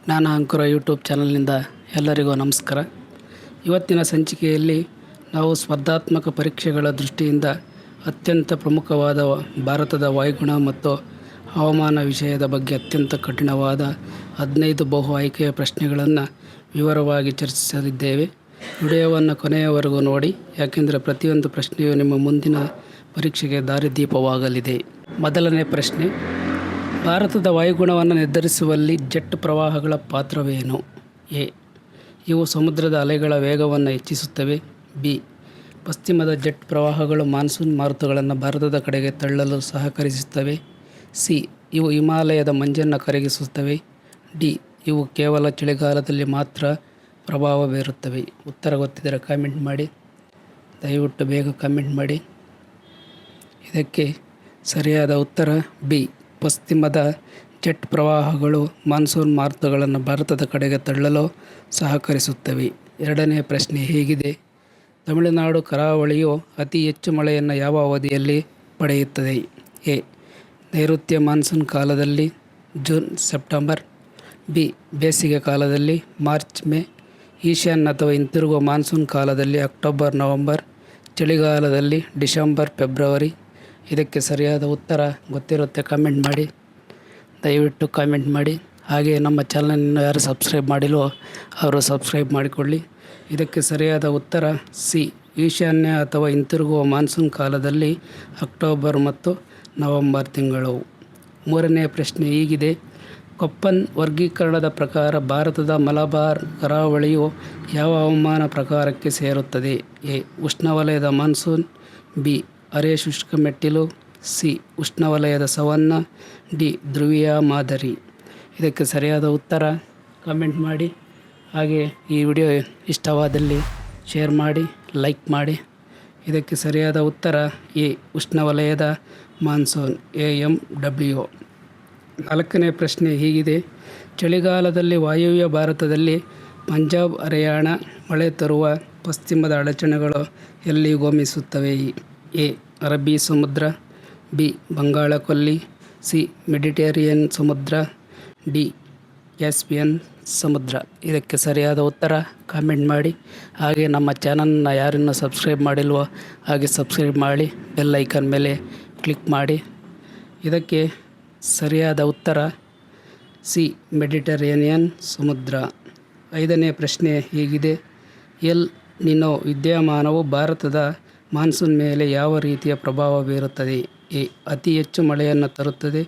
ಜ್ಞಾನ ಅಂಕುರ ಯೂಟ್ಯೂಬ್ ಚಾನಲ್ನಿಂದ ಎಲ್ಲರಿಗೂ ನಮಸ್ಕಾರ. ಇವತ್ತಿನ ಸಂಚಿಕೆಯಲ್ಲಿ ನಾವು ಸ್ಪರ್ಧಾತ್ಮಕ ಪರೀಕ್ಷೆಗಳ ದೃಷ್ಟಿಯಿಂದ ಅತ್ಯಂತ ಪ್ರಮುಖವಾದ ಭಾರತದ ವಾಯುಗುಣ ಮತ್ತು ಹವಾಮಾನ ವಿಷಯದ ಬಗ್ಗೆ ಅತ್ಯಂತ ಕಠಿಣವಾದ 15 ಬಹು ಆಯ್ಕೆಯ ಪ್ರಶ್ನೆಗಳನ್ನು ವಿವರವಾಗಿ ಚರ್ಚಿಸಲಿದ್ದೇವೆ. ವಿಡಿಯೋವನ್ನು ಕೊನೆಯವರೆಗೂ ನೋಡಿ, ಯಾಕೆಂದರೆ ಪ್ರತಿಯೊಂದು ಪ್ರಶ್ನೆಯು ನಿಮ್ಮ ಮುಂದಿನ ಪರೀಕ್ಷೆಗೆ ದಾರಿದೀಪವಾಗಲಿದೆ. ಮೊದಲನೇ ಪ್ರಶ್ನೆ: ಭಾರತದ ವಾಯುಗುಣವನ್ನು ನಿರ್ಧರಿಸುವಲ್ಲಿ ಜೆಟ್ ಪ್ರವಾಹಗಳ ಪಾತ್ರವೇನು? ಎ. ಇವು ಸಮುದ್ರದ ಅಲೆಗಳ ವೇಗವನ್ನು ಹೆಚ್ಚಿಸುತ್ತವೆ. ಬಿ. ಪಶ್ಚಿಮದ ಜೆಟ್ ಪ್ರವಾಹಗಳು ಮಾನ್ಸೂನ್ ಮಾರುತಗಳನ್ನು ಭಾರತದ ಕಡೆಗೆ ತಳ್ಳಲು ಸಹಕರಿಸುತ್ತವೆ. ಸಿ. ಇವು ಹಿಮಾಲಯದ ಮಂಜನ್ನು ಕರಗಿಸುತ್ತವೆ. ಡಿ. ಇವು ಕೇವಲ ಚಳಿಗಾಲದಲ್ಲಿ ಮಾತ್ರ ಪ್ರಭಾವ ಬೀರುತ್ತವೆ. ಉತ್ತರ ಗೊತ್ತಿದ್ದರೆ ಕಾಮೆಂಟ್ ಮಾಡಿ, ದಯವಿಟ್ಟು ಬೇಗ ಕಾಮೆಂಟ್ ಮಾಡಿ. ಇದಕ್ಕೆ ಸರಿಯಾದ ಉತ್ತರ ಬಿ. ಪಶ್ಚಿಮದ ಜೆಟ್ ಪ್ರವಾಹಗಳು ಮಾನ್ಸೂನ್ ಮಾರುತಗಳನ್ನು ಭಾರತದ ಕಡೆಗೆ ತಳ್ಳಲು ಸಹಕರಿಸುತ್ತವೆ. ಎರಡನೇ ಪ್ರಶ್ನೆ ಹೀಗಿದೆ: ತಮಿಳುನಾಡು ಕರಾವಳಿಯು ಅತಿ ಹೆಚ್ಚು ಮಳೆಯನ್ನು ಯಾವ ಅವಧಿಯಲ್ಲಿ ಪಡೆಯುತ್ತದೆ? ಎ. ನೈಋತ್ಯ ಮಾನ್ಸೂನ್ ಕಾಲದಲ್ಲಿ ಜೂನ್ ಸೆಪ್ಟೆಂಬರ್. ಬಿ. ಬೇಸಿಗೆ ಕಾಲದಲ್ಲಿ ಮಾರ್ಚ್ ಮೇ. ಈಶಾನ್ಯ ಅಥವಾ ಹಿಂತಿರುಗುವ ಮಾನ್ಸೂನ್ ಕಾಲದಲ್ಲಿ ಅಕ್ಟೋಬರ್ ನವೆಂಬರ್. ಚಳಿಗಾಲದಲ್ಲಿ ಡಿಸೆಂಬರ್ ಫೆಬ್ರವರಿ. ಇದಕ್ಕೆ ಸರಿಯಾದ ಉತ್ತರ ಗೊತ್ತಿರುತ್ತೆ, ಕಾಮೆಂಟ್ ಮಾಡಿ, ದಯವಿಟ್ಟು ಕಾಮೆಂಟ್ ಮಾಡಿ. ಹಾಗೆ ನಮ್ಮ ಚಾನಲನ್ನು ಯಾರು ಸಬ್ಸ್ಕ್ರೈಬ್ ಮಾಡಿಲ್ವೋ ಅವರು ಸಬ್ಸ್ಕ್ರೈಬ್ ಮಾಡಿಕೊಳ್ಳಿ. ಇದಕ್ಕೆ ಸರಿಯಾದ ಉತ್ತರ ಸಿ. ಈಶಾನ್ಯ ಅಥವಾ ಹಿಂತಿರುಗುವ ಮಾನ್ಸೂನ್ ಕಾಲದಲ್ಲಿ ಅಕ್ಟೋಬರ್ ಮತ್ತು ನವೆಂಬರ್ ತಿಂಗಳು. ಮೂರನೇ ಪ್ರಶ್ನೆ ಹೀಗಿದೆ: ಕೊಪ್ಪನ್ ವರ್ಗೀಕರಣದ ಪ್ರಕಾರ ಭಾರತದ ಮಲಬಾರ್ ಕರಾವಳಿಯು ಯಾವ ಹವಾಮಾನ ಪ್ರಕಾರಕ್ಕೆ ಸೇರುತ್ತದೆ? ಎ. ಉಷ್ಣವಲಯದ ಮಾನ್ಸೂನ್. ಬಿ. ಅರೆ ಶುಷ್ಕ ಮೆಟ್ಟಿಲು. ಸಿ. ಉಷ್ಣವಲಯದ ಸವನ್ನಾ. ಡಿ. ಧ್ರುವೀಯ ಮಾದರಿ. ಇದಕ್ಕೆ ಸರಿಯಾದ ಉತ್ತರ ಕಾಮೆಂಟ್ ಮಾಡಿ. ಹಾಗೆ ಈ ವಿಡಿಯೋ ಇಷ್ಟವಾದಲ್ಲಿ ಶೇರ್ ಮಾಡಿ, ಲೈಕ್ ಮಾಡಿ. ಇದಕ್ಕೆ ಸರಿಯಾದ ಉತ್ತರ ಎ. ಉಷ್ಣವಲಯದ ಮಾನ್ಸೂನ್ AMW. ನಾಲ್ಕನೇ ಪ್ರಶ್ನೆ ಹೀಗಿದೆ: ಚಳಿಗಾಲದಲ್ಲಿ ವಾಯುವ್ಯ ಭಾರತದಲ್ಲಿ ಪಂಜಾಬ್ ಹರಿಯಾಣ ಮಳೆ ತರುವ ಪಶ್ಚಿಮದ ಅಡಚಣೆಗಳು ಎಲ್ಲಿ ಉಗಮಿಸುತ್ತವೆ? ಎ. ಅರಬ್ಬಿ ಸಮುದ್ರ. ಬಿ. ಬಂಗಾಳ ಕೊಲ್ಲಿ. ಸಿ. ಮೆಡಿಟೇರಿಯನ್ ಸಮುದ್ರ. ಡಿ. ಕ್ಯಾಸ್ಪಿಯನ್ ಸಮುದ್ರ. ಇದಕ್ಕೆ ಸರಿಯಾದ ಉತ್ತರ ಕಾಮೆಂಟ್ ಮಾಡಿ. ಹಾಗೆ ನಮ್ಮ ಚಾನಲ್ನ ಯಾರನ್ನು ಸಬ್ಸ್ಕ್ರೈಬ್ ಮಾಡಿಲ್ವೋ ಹಾಗೆ ಸಬ್ಸ್ಕ್ರೈಬ್ ಮಾಡಿ, ಬೆಲ್ ಐಕಾನ್ ಮೇಲೆ ಕ್ಲಿಕ್ ಮಾಡಿ. ಇದಕ್ಕೆ ಸರಿಯಾದ ಉತ್ತರ ಸಿ. ಮೆಡಿಟರೇನಿಯನ್ ಸಮುದ್ರ. ಐದನೇ ಪ್ರಶ್ನೆ ಹೀಗಿದೆ: ಎಲ್ ನಿನೋ ವಿದ್ಯಮಾನವು ಭಾರತದ ಮಾನ್ಸೂನ್ ಮೇಲೆ ಯಾವ ರೀತಿಯ ಪ್ರಭಾವ ಬೀರುತ್ತದೆ? ಎ. ಅತಿ ಹೆಚ್ಚು ಮಳೆಯನ್ನು ತರುತ್ತದೆ.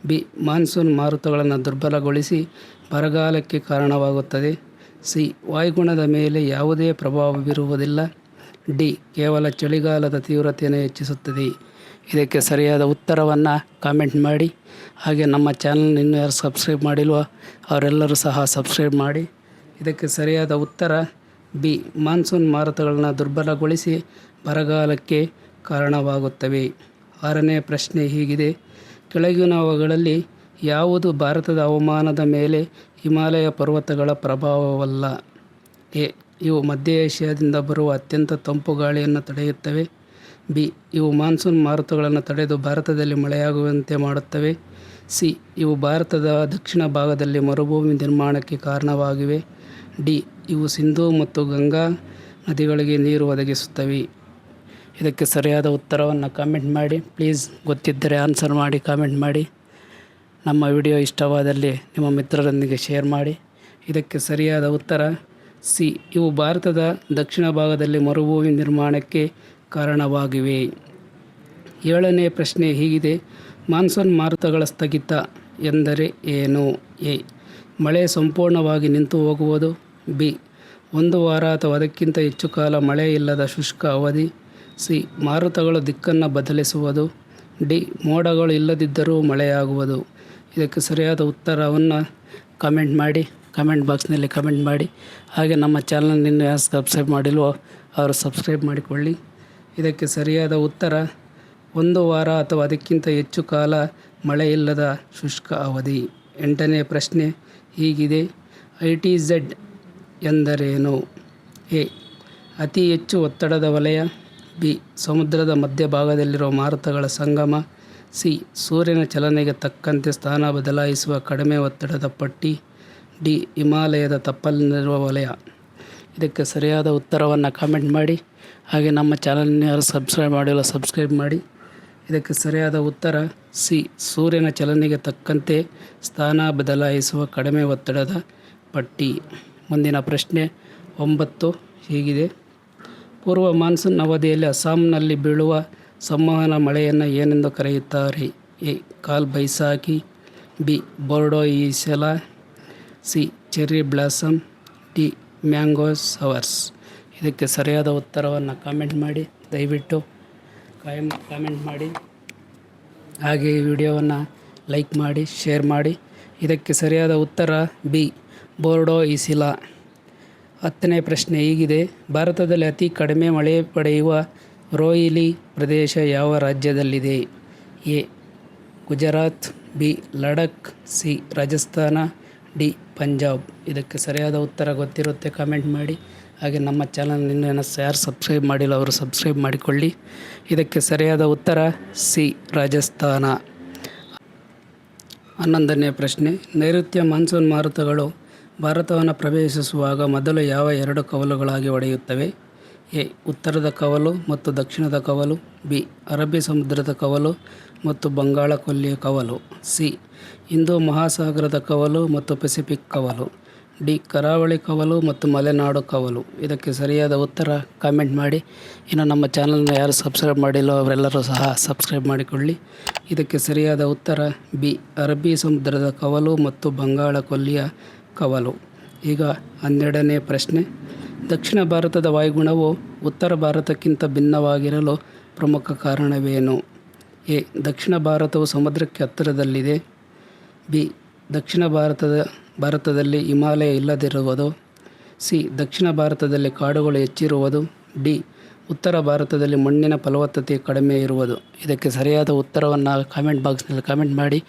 ಬಿ. ಮಾನ್ಸೂನ್ ಮಾರುತಗಳನ್ನು ದುರ್ಬಲಗೊಳಿಸಿ ಬರಗಾಲಕ್ಕೆ ಕಾರಣವಾಗುತ್ತದೆ. ಸಿ. ವಾಯುಗುಣದ ಮೇಲೆ ಯಾವುದೇ ಪ್ರಭಾವ ಬೀರುವುದಿಲ್ಲ. ಡಿ. ಕೇವಲ ಚಳಿಗಾಲದ ತೀವ್ರತೆಯನ್ನು ಹೆಚ್ಚಿಸುತ್ತದೆ. ಇದಕ್ಕೆ ಸರಿಯಾದ ಉತ್ತರವನ್ನು ಕಾಮೆಂಟ್ ಮಾಡಿ. ಹಾಗೆ ನಮ್ಮ ಚಾನಲ್ ಇನ್ನೂ ಯಾರು ಸಬ್ಸ್ಕ್ರೈಬ್ ಮಾಡಿಲ್ವೋ ಅವರೆಲ್ಲರೂ ಸಹ ಸಬ್ಸ್ಕ್ರೈಬ್ ಮಾಡಿ. ಇದಕ್ಕೆ ಸರಿಯಾದ ಉತ್ತರ ಬಿ. ಮಾನ್ಸೂನ್ ಮಾರುತಗಳನ್ನು ದುರ್ಬಲಗೊಳಿಸಿ ಬರಗಾಲಕ್ಕೆ ಕಾರಣವಾಗುತ್ತವೆ. ಆರನೇ ಪ್ರಶ್ನೆ ಹೀಗಿದೆ: ಕೆಳಗಿನವುಗಳಲ್ಲಿ ಯಾವುದು ಭಾರತದ ಹವಾಮಾನದ ಮೇಲೆ ಹಿಮಾಲಯ ಪರ್ವತಗಳ ಪ್ರಭಾವವಲ್ಲ? ಎ. ಇವು ಮಧ್ಯ ಏಷ್ಯಾದಿಂದ ಬರುವ ಅತ್ಯಂತ ತಂಪು ಗಾಳಿಯನ್ನು ತಡೆಯುತ್ತವೆ. ಬಿ. ಇವು ಮಾನ್ಸೂನ್ ಮಾರುತಗಳನ್ನು ತಡೆದು ಭಾರತದಲ್ಲಿ ಮಳೆಯಾಗುವಂತೆ ಮಾಡುತ್ತವೆ. ಸಿ. ಇವು ಭಾರತದ ದಕ್ಷಿಣ ಭಾಗದಲ್ಲಿ ಮರುಭೂಮಿ ನಿರ್ಮಾಣಕ್ಕೆ ಕಾರಣವಾಗಿವೆ. ಡಿ. ಇವು ಸಿಂಧೂ ಮತ್ತು ಗಂಗಾ ನದಿಗಳಿಗೆ ನೀರು ಒದಗಿಸುತ್ತವೆ. ಇದಕ್ಕೆ ಸರಿಯಾದ ಉತ್ತರವನ್ನು ಕಾಮೆಂಟ್ ಮಾಡಿ. ಪ್ಲೀಸ್ ಗೊತ್ತಿದ್ದರೆ ಆನ್ಸರ್ ಮಾಡಿ, ಕಾಮೆಂಟ್ ಮಾಡಿ. ನಮ್ಮ ವಿಡಿಯೋ ಇಷ್ಟವಾದಲ್ಲಿ ನಿಮ್ಮ ಮಿತ್ರರೊಂದಿಗೆ ಶೇರ್ ಮಾಡಿ. ಇದಕ್ಕೆ ಸರಿಯಾದ ಉತ್ತರ ಸಿ. ಇವು ಭಾರತದ ದಕ್ಷಿಣ ಭಾಗದಲ್ಲಿ ಮರುಭೂಮಿ ನಿರ್ಮಾಣಕ್ಕೆ ಕಾರಣವಾಗಿವೆ. ಏಳನೇ ಪ್ರಶ್ನೆ ಹೀಗಿದೆ: ಮಾನ್ಸೂನ್ ಮಾರುತಗಳ ಸ್ಥಗಿತ ಎಂದರೆ ಏನು? ಎ. ಮಳೆ ಸಂಪೂರ್ಣವಾಗಿ ನಿಂತು ಹೋಗುವುದು. ಬಿ. 1 ವಾರ ಅಥವಾ ಅದಕ್ಕಿಂತ ಹೆಚ್ಚು ಕಾಲ ಮಳೆ ಇಲ್ಲದ ಶುಷ್ಕ ಅವಧಿ. ಸಿ. ಮಾರುತಗಳು ದಿಕ್ಕನ್ನು ಬದಲಿಸುವುದು. ಡಿ. ಮೋಡಗಳು ಇಲ್ಲದಿದ್ದರೂ ಮಳೆಯಾಗುವುದು. ಇದಕ್ಕೆ ಸರಿಯಾದ ಉತ್ತರವನ್ನು ಕಮೆಂಟ್ ಮಾಡಿ, ಕಮೆಂಟ್ ಬಾಕ್ಸ್ನಲ್ಲಿ ಕಮೆಂಟ್ ಮಾಡಿ. ಹಾಗೆ ನಮ್ಮ ಚಾನಲ್ ಇನ್ನೂ ಯಾರು ಸಬ್ಸ್ಕ್ರೈಬ್ ಮಾಡಿಲ್ವೋ ಅವರು ಸಬ್ಸ್ಕ್ರೈಬ್ ಮಾಡಿಕೊಳ್ಳಿ. ಇದಕ್ಕೆ ಸರಿಯಾದ ಉತ್ತರ 1 ವಾರ ಅಥವಾ ಅದಕ್ಕಿಂತ ಹೆಚ್ಚು ಕಾಲ ಮಳೆ ಇಲ್ಲದ ಶುಷ್ಕ ಅವಧಿ. ಎಂಟನೇ ಪ್ರಶ್ನೆ ಹೀಗಿದೆ: ITZ ಎಂದರೇನು? ಎ. ಅತಿ ಹೆಚ್ಚು ಒತ್ತಡದ ವಲಯ. ಬಿ. ಸಮುದ್ರದ ಮಧ್ಯಭಾಗದಲ್ಲಿರುವ ಮಾರುತಗಳ ಸಂಗಮ. ಸಿ. ಸೂರ್ಯನ ಚಲನೆಗೆ ತಕ್ಕಂತೆ ಸ್ಥಾನ ಬದಲಾಯಿಸುವ ಕಡಿಮೆ ಒತ್ತಡದ ಪಟ್ಟಿ. ಡಿ ಹಿಮಾಲಯದ ತಪ್ಪಲಿನಲ್ಲಿರುವ ವಲಯ. ಇದಕ್ಕೆ ಸರಿಯಾದ ಉತ್ತರವನ್ನು ಕಾಮೆಂಟ್ ಮಾಡಿ. ಹಾಗೆ ನಮ್ಮ ಚಾನಲ್ನ ಯಾರು ಸಬ್ಸ್ಕ್ರೈಬ್ ಮಾಡಿಲ್ಲ ಸಬ್ಸ್ಕ್ರೈಬ್ ಮಾಡಿ. ಇದಕ್ಕೆ ಸರಿಯಾದ ಉತ್ತರ ಸಿ ಸೂರ್ಯನ ಚಲನೆಗೆ ತಕ್ಕಂತೆ ಸ್ಥಾನ ಬದಲಾಯಿಸುವ ಕಡಿಮೆ ಒತ್ತಡದ ಪಟ್ಟಿ. ಮುಂದಿನ ಪ್ರಶ್ನೆ 9 ಹೀಗಿದೆ. ಪೂರ್ವ ಮಾನ್ಸೂನ್ ಅವಧಿಯಲ್ಲಿ ಅಸ್ಸಾಂನಲ್ಲಿ ಬೀಳುವ ಸಂವಹನ ಮಳೆಯನ್ನು ಏನೆಂದು ಕರೆಯುತ್ತಾರೆ? A Kal Baisakhi, B Bordoisila, C cherry blossom, D mango showers. ಇದಕ್ಕೆ ಸರಿಯಾದ ಉತ್ತರವನ್ನು ಕಾಮೆಂಟ್ ಮಾಡಿ. ದಯವಿಟ್ಟು ಕಾಮೆಂಟ್ ಮಾಡಿ. ಹಾಗೆ ಈ ವಿಡಿಯೋವನ್ನು ಲೈಕ್ ಮಾಡಿ, ಶೇರ್ ಮಾಡಿ. ಇದಕ್ಕೆ ಸರಿಯಾದ ಉತ್ತರ ಬಿ ಬೋರ್ಡೋ ಈಸಿಲಾ. 10ನೇ ಪ್ರಶ್ನೆ ಹೀಗಿದೆ. ಭಾರತದಲ್ಲಿ ಅತಿ ಕಡಿಮೆ ಮಳೆ ಪಡೆಯುವ ರೋಹಿಲಿ ಪ್ರದೇಶ ಯಾವ ರಾಜ್ಯದಲ್ಲಿದೆ? A Gujarat, B Ladakh, C Rajasthan, D Punjab. ಇದಕ್ಕೆ ಸರಿಯಾದ ಉತ್ತರ ಗೊತ್ತಿರುತ್ತೆ ಕಾಮೆಂಟ್ ಮಾಡಿ. ಹಾಗೆ ನಮ್ಮ ಚಾನಲ್ನ ಯಾರು ಸಬ್ಸ್ಕ್ರೈಬ್ ಮಾಡಿಲ್ಲ ಅವರು ಸಬ್ಸ್ಕ್ರೈಬ್ ಮಾಡಿಕೊಳ್ಳಿ. ಇದಕ್ಕೆ ಸರಿಯಾದ ಉತ್ತರ ಸಿ ರಾಜಸ್ಥಾನ. 11ನೇ ಪ್ರಶ್ನೆ. ನೈಋತ್ಯ ಮಾನ್ಸೂನ್ ಮಾರುತಗಳು ಭಾರತವನ್ನು ಪ್ರವೇಶಿಸುವಾಗ ಮೊದಲು ಯಾವ 2 ಕವಲುಗಳಾಗಿ ಒಡೆಯುತ್ತವೆ? ಎ ಉತ್ತರದ ಕವಲು ಮತ್ತು ದಕ್ಷಿಣದ ಕವಲು, ಬಿ ಅರಬ್ಬಿ ಸಮುದ್ರದ ಕವಲು ಮತ್ತು ಬಂಗಾಳ ಕೊಲ್ಲಿಯ ಕವಲು, ಸಿ ಹಿಂದೂ ಮಹಾಸಾಗರದ ಕವಲು ಮತ್ತು ಪೆಸಿಫಿಕ್ ಕವಲು, ಡಿ ಕರಾವಳಿ ಕವಲು ಮತ್ತು ಮಲೆನಾಡು ಕವಲು. ಇದಕ್ಕೆ ಸರಿಯಾದ ಉತ್ತರ ಕಾಮೆಂಟ್ ಮಾಡಿ. ಇನ್ನು ನಮ್ಮ ಚಾನಲ್ನ ಯಾರು ಸಬ್ಸ್ಕ್ರೈಬ್ ಮಾಡಿಲ್ಲ ಅವರೆಲ್ಲರೂ ಸಹ ಸಬ್ಸ್ಕ್ರೈಬ್ ಮಾಡಿಕೊಳ್ಳಿ. ಇದಕ್ಕೆ ಸರಿಯಾದ ಉತ್ತರ ಬಿ ಅರಬ್ಬಿ ಸಮುದ್ರದ ಕವಲು ಮತ್ತು ಬಂಗಾಳ ಕೊಲ್ಲಿಯ ಕವಲು. ಈಗ 12ನೇ ಪ್ರಶ್ನೆ. ದಕ್ಷಿಣ ಭಾರತದ ವಾಯುಗುಣವು ಉತ್ತರ ಭಾರತಕ್ಕಿಂತ ಭಿನ್ನವಾಗಿರಲು ಪ್ರಮುಖ ಕಾರಣವೇನು? ಎ ದಕ್ಷಿಣ ಭಾರತವು ಸಮುದ್ರಕ್ಕೆ ಹತ್ತಿರದಲ್ಲಿದೆ, ಬಿ ದಕ್ಷಿಣ ಭಾರತದಲ್ಲಿ ಹಿಮಾಲಯ ಇಲ್ಲದಿರುವುದು, ಸಿ ದಕ್ಷಿಣ ಭಾರತದಲ್ಲಿ ಕಾಡುಗಳು ಹೆಚ್ಚಿರುವುದು, ಡಿ ಉತ್ತರ ಭಾರತದಲ್ಲಿ ಮಣ್ಣಿನ ಫಲವತ್ತತೆ ಕಡಿಮೆ ಇರುವುದು. ಇದಕ್ಕೆ ಸರಿಯಾದ ಉತ್ತರವನ್ನು ಕಾಮೆಂಟ್ ಬಾಕ್ಸ್ನಲ್ಲಿ ಕಾಮೆಂಟ್ ಮಾಡಿ.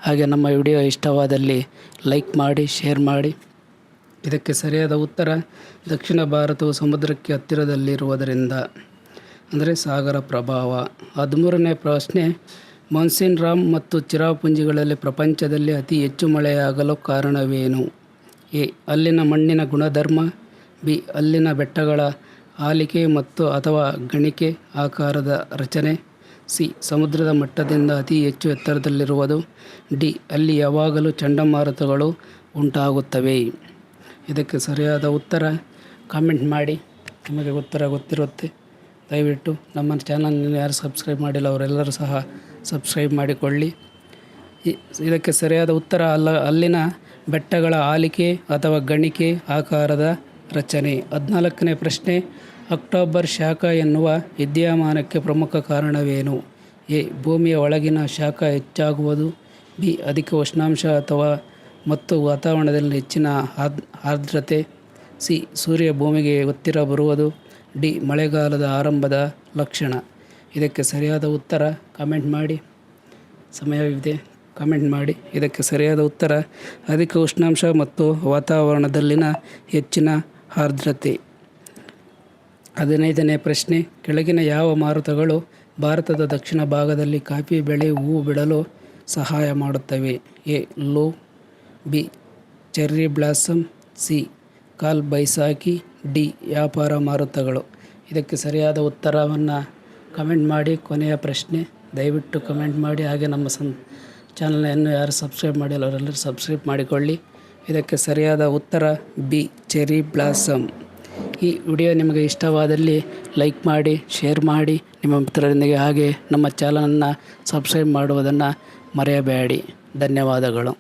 ಹಾಗೆ ನಮ್ಮ ವಿಡಿಯೋ ಇಷ್ಟವಾದಲ್ಲಿ ಲೈಕ್ ಮಾಡಿ, ಶೇರ್ ಮಾಡಿ. ಇದಕ್ಕೆ ಸರಿಯಾದ ಉತ್ತರ ದಕ್ಷಿಣ ಭಾರತವು ಸಮುದ್ರಕ್ಕೆ ಹತ್ತಿರದಲ್ಲಿರುವುದರಿಂದ, ಅಂದರೆ ಸಾಗರ ಪ್ರಭಾವ. 13ನೇ ಪ್ರಶ್ನೆ. ಮಾನ್ಸೂನ್ ರಾಮ್ ಮತ್ತು ಚಿರಾಪುಂಜಿಗಳಲ್ಲಿ ಪ್ರಪಂಚದಲ್ಲಿ ಅತಿ ಹೆಚ್ಚು ಮಳೆಯಾಗಲು ಕಾರಣವೇನು? ಎ ಅಲ್ಲಿನ ಮಣ್ಣಿನ ಗುಣಧರ್ಮ, ಬಿ ಅಲ್ಲಿನ ಬೆಟ್ಟಗಳ ಆಲಿಕೆ ಮತ್ತು ಅಥವಾ ಗಣಿಕೆ ಆಕಾರದ ರಚನೆ, ಸಿ ಸಮುದ್ರದ ಮಟ್ಟದಿಂದ ಅತಿ ಹೆಚ್ಚು ಎತ್ತರದಲ್ಲಿರುವುದು, ಡಿ ಅಲ್ಲಿ ಯಾವಾಗಲೂ ಚಂಡಮಾರುತಗಳು ಉಂಟಾಗುತ್ತವೆ. ಇದಕ್ಕೆ ಸರಿಯಾದ ಉತ್ತರ ಕಾಮೆಂಟ್ ಮಾಡಿ. ನಿಮಗೆ ಉತ್ತರ ಗೊತ್ತಿರುತ್ತೆ. ದಯವಿಟ್ಟು ನಮ್ಮ ಚಾನಲ್ನ ಯಾರು ಸಬ್ಸ್ಕ್ರೈಬ್ ಮಾಡಿಲ್ಲ ಅವರೆಲ್ಲರೂ ಸಹ ಸಬ್ಸ್ಕ್ರೈಬ್ ಮಾಡಿಕೊಳ್ಳಿ. ಇದಕ್ಕೆ ಸರಿಯಾದ ಉತ್ತರ ಅಲ್ಲಿನ ಬೆಟ್ಟಗಳ ಆಲಿಕೆ ಅಥವಾ ಗಣಿಕೆ ಆಕಾರದ ರಚನೆ. 14ನೇ ಪ್ರಶ್ನೆ. ಅಕ್ಟೋಬರ್ ಶಾಖ ಎನ್ನುವ ವಿದ್ಯಮಾನಕ್ಕೆ ಪ್ರಮುಖ ಕಾರಣವೇನು? ಎ ಭೂಮಿಯ ಒಳಗಿನ ಶಾಖ ಹೆಚ್ಚಾಗುವುದು, ಬಿ ಅಧಿಕ ಉಷ್ಣಾಂಶ ಮತ್ತು ವಾತಾವರಣದಲ್ಲಿ ಹೆಚ್ಚಿನ ಆರ್ದ್ರತೆ, ಸಿ ಸೂರ್ಯ ಭೂಮಿಗೆ ಹತ್ತಿರ ಬರುವುದು, ಡಿ ಮಳೆಗಾಲದ ಆರಂಭದ ಲಕ್ಷಣ. ಇದಕ್ಕೆ ಸರಿಯಾದ ಉತ್ತರ ಕಾಮೆಂಟ್ ಮಾಡಿ. ಸಮಯವಿದೆ, ಕಾಮೆಂಟ್ ಮಾಡಿ. ಇದಕ್ಕೆ ಸರಿಯಾದ ಉತ್ತರ ಅಧಿಕ ಉಷ್ಣಾಂಶ ಮತ್ತು ವಾತಾವರಣದಲ್ಲಿನ ಹೆಚ್ಚಿನ ಆರ್ದ್ರತೆ. 15ನೇ ಪ್ರಶ್ನೆ. ಕೆಳಗಿನ ಯಾವ ಮಾರುತಗಳು ಭಾರತದ ದಕ್ಷಿಣ ಭಾಗದಲ್ಲಿ ಕಾಫಿ ಬೆಳೆ ಹೂವು ಬಿಡಲು ಸಹಾಯ ಮಾಡುತ್ತವೆ? A loo, B cherry blossom, C Kal Baisakhi, D ವ್ಯಾಪಾರ ಮಾರುತಗಳು. ಇದಕ್ಕೆ ಸರಿಯಾದ ಉತ್ತರವನ್ನು ಕಮೆಂಟ್ ಮಾಡಿ. ಕೊನೆಯ ಪ್ರಶ್ನೆ, ದಯವಿಟ್ಟು ಕಮೆಂಟ್ ಮಾಡಿ. ಹಾಗೆ ನಮ್ಮ ಚಾನಲ್ನ ಯಾರು ಸಬ್ಸ್ಕ್ರೈಬ್ ಮಾಡಿಲ್ಲ ಅವರೆಲ್ಲರೂ ಸಬ್ಸ್ಕ್ರೈಬ್ ಮಾಡಿಕೊಳ್ಳಿ. ಇದಕ್ಕೆ ಸರಿಯಾದ ಉತ್ತರ ಬಿ ಚೆರ್ರಿ ಬ್ಲಾಸಮ್. ಈ ವಿಡಿಯೋ ನಿಮಗೆ ಇಷ್ಟವಾದಲ್ಲಿ ಲೈಕ್ ಮಾಡಿ, ಶೇರ್ ಮಾಡಿ ನಿಮ್ಮ ಮಿತ್ರರೊಂದಿಗೆ. ಹಾಗೆ ನಮ್ಮ ಚಾನಲನ್ನು ಸಬ್ಸ್ಕ್ರೈಬ್ ಮಾಡುವುದನ್ನು ಮರೆಯಬೇಡಿ. ಧನ್ಯವಾದಗಳು.